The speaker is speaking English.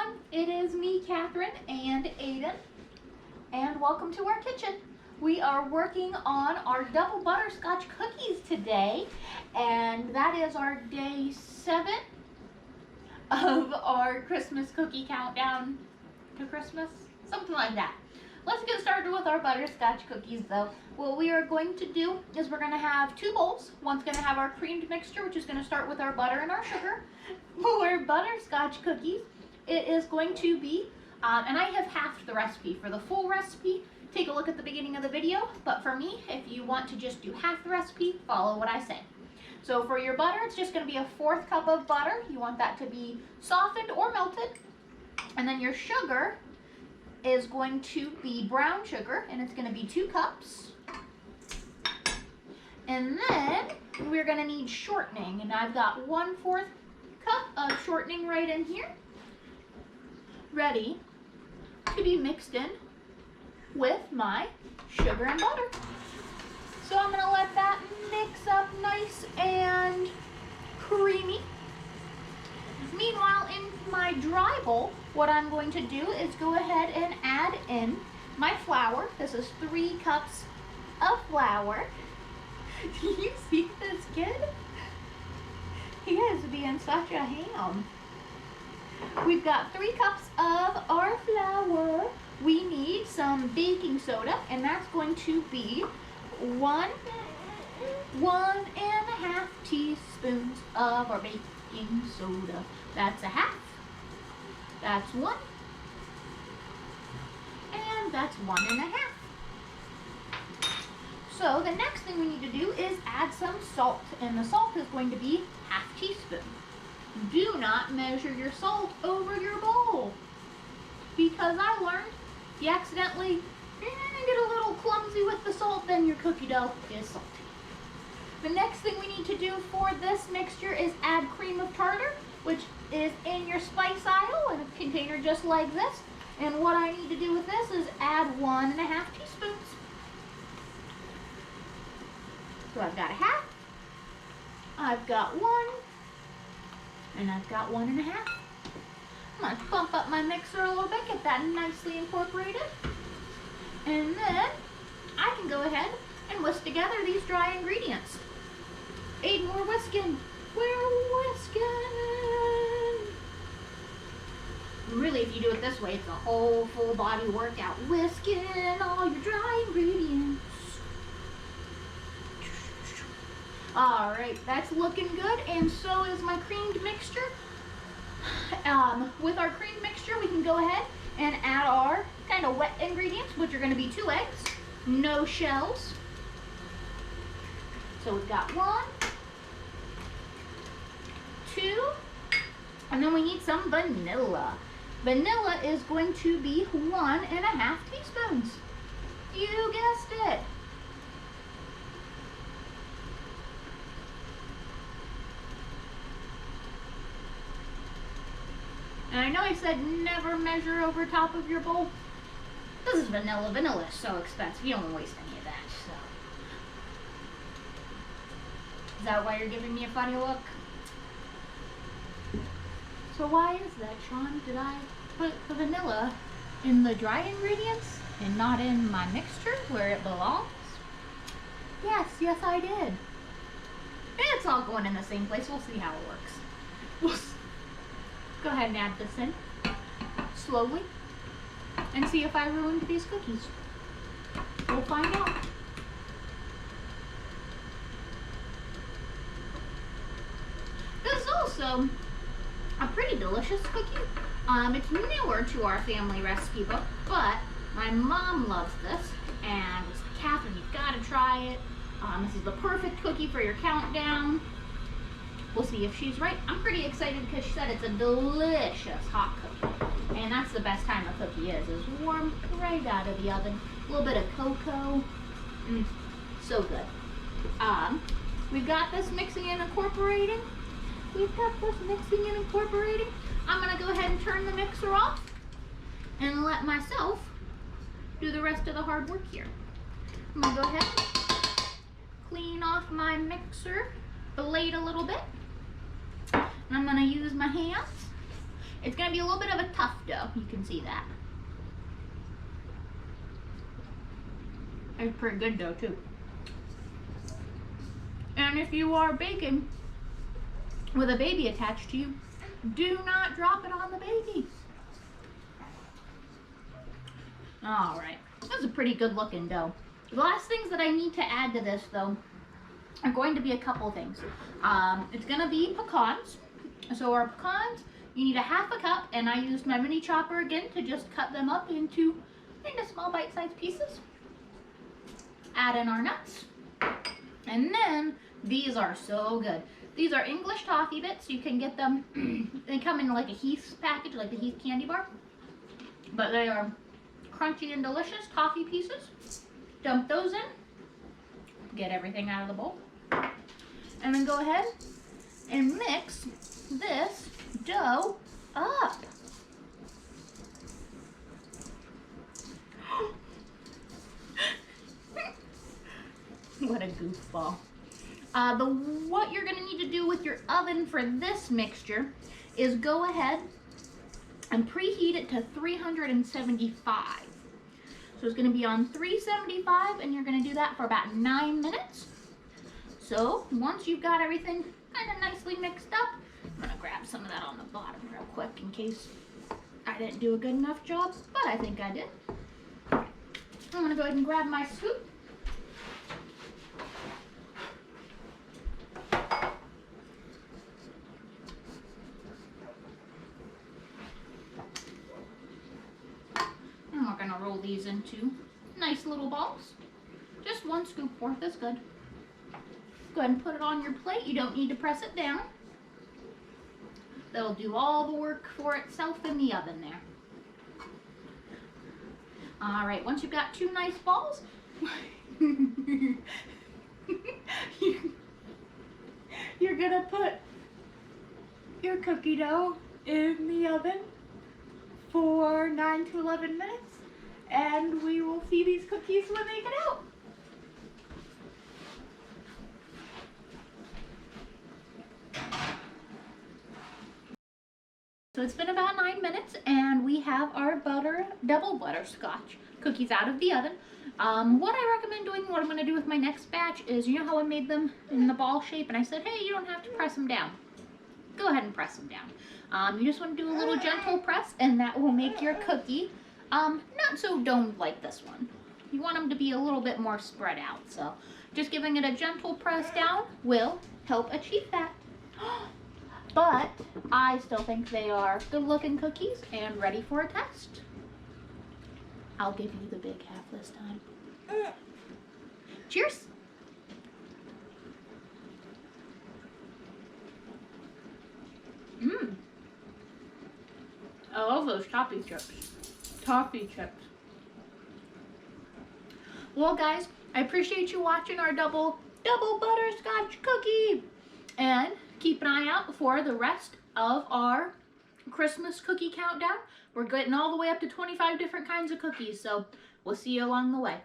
everyone, it is me, Catherine, and Aiden, and welcome to our kitchen. We are working on our double butterscotch cookies today, and that is our day 7 of our Christmas cookie countdown to Christmas, something like that. Let's get started with our butterscotch cookies though. What we are going to do is we're going to have 2 bowls. One's going to have our creamed mixture, which is going to start with our butter and our sugar. For butterscotch cookies, it is going to be, and I have halved the recipe. For the full recipe, take a look at the beginning of the video. But for me, if you want to just do half the recipe, follow what I say. So for your butter, it's just going to be a 1/4 cup of butter. You want that to be softened or melted. And then your sugar is going to be brown sugar, and it's going to be 2 cups. And then we're going to need shortening, and I've got 1/4 cup of shortening right in here, ready to be mixed in with my sugar and butter. So I'm going to let that mix up nice and creamy. Meanwhile, in my dry bowl, what I'm going to do is go ahead and add in my flour. This is 3 cups of flour. Do you see this kid? He is being such a ham. We've got 3 cups of our flour. We need some baking soda, and that's going to be 1.5 teaspoons of our baking soda. That's a half. That's 1. And that's 1.5. So the next thing we need to do is add some salt, and the salt is going to be 1/2 teaspoon. Do not measure your salt over your bowl, because I learned if you accidentally get a little clumsy with the salt, then your cookie dough is salty. The next thing we need to do for this mixture is add cream of tartar, which is in your spice aisle in a container just like this. And what I need to do with this is add 1.5 teaspoons. So I've got 1/2, I've got 1, and I've got 1.5. I'm going to bump up my mixer a little bit, get that nicely incorporated. And then I can go ahead and whisk together these dry ingredients. Aiden, we're whisking. We're whisking. Really, if you do it this way, it's a whole full body workout. Whisking all your dry ingredients. All right, that's looking good, and so is my creamed mixture. With our creamed mixture, we can go ahead and add our kind of wet ingredients, which are going to be 2 eggs, no shells. So we've got 1, 2, and then we need some vanilla. Vanilla is going to be 1.5 teaspoons. You guessed it. And I know I said never measure over top of your bowl. This is vanilla. Vanilla is so expensive. You don't want to waste any of that. So, is that why you're giving me a funny look? So why is that, Sean? Did I put the vanilla in the dry ingredients and not in my mixture where it belongs? Yes, I did. It's all going in the same place. We'll see how it works. Go ahead and add this in slowly and see if I ruined these cookies. We'll find out. This is also a pretty delicious cookie. It's newer to our family recipe book, but my mom loves this and was like, Catherine, you've got to try it. This is the perfect cookie for your countdown. We'll see if she's right. I'm pretty excited because she said it's a delicious hot cookie. And that's the best kind of cookie is warm right out of the oven. A little bit of cocoa. So good. We've got this mixing and incorporating. I'm going to go ahead and turn the mixer off and let myself do the rest of the hard work here. I'm going to go ahead and clean off my mixer blade a little bit. And I'm going to use my hands It's gonna be a little bit of a tough dough. You can see that. It's pretty good dough too. And if you are baking with a baby attached to you, do not drop it on the baby. All right, that's a pretty good looking dough. The last things that I need to add to this though are going to be a couple things. It's gonna be pecans. So our pecans, you need a half a cup, and I used my mini chopper again to just cut them up into small bite-sized pieces. Add in our nuts. And then these are so good. These are English toffee bits. You can get them, they come in like a Heath package, like the Heath candy bar. But they are crunchy and delicious toffee pieces. Dump those in. Get everything out of the bowl. And then go ahead and mix this dough up. What a goofball. What you're gonna need to do with your oven for this mixture is go ahead and preheat it to 375. So it's gonna be on 375, and you're gonna do that for about 9 minutes. So once you've got everything kind of nicely mixed up, I'm gonna grab some of that on the bottom real quick in case I didn't do a good enough job, but I think I did. I'm gonna go ahead and grab my scoop. And we're gonna roll these into nice little balls. Just 1 scoop worth is good. Go ahead and put it on your plate. You don't need to press it down. That'll do all the work for itself in the oven there. All right, once you've got 2 nice balls, you're gonna put your cookie dough in the oven for 9 to 11 minutes, and we will see these cookies when they get out. So it's been about 9 minutes, and we have our double butterscotch cookies out of the oven. What I recommend doing, what I'm going to do with my next batch is, you know how I made them in the ball shape, and I said, hey, you don't have to press them down. Go ahead and press them down. You just want to do a little gentle press, and that will make your cookie not so domed like this one. You want them to be a little bit more spread out, so just giving it a gentle press down will help achieve that. But I still think they are good looking cookies and ready for a test. I'll give you the big half this time. Cheers! Mmm. I love those toffee chips. Toffee chips. Well guys, I appreciate you watching our double butterscotch cookie. And keep an eye out for the rest of our Christmas cookie countdown. We're getting all the way up to 25 different kinds of cookies, so we'll see you along the way.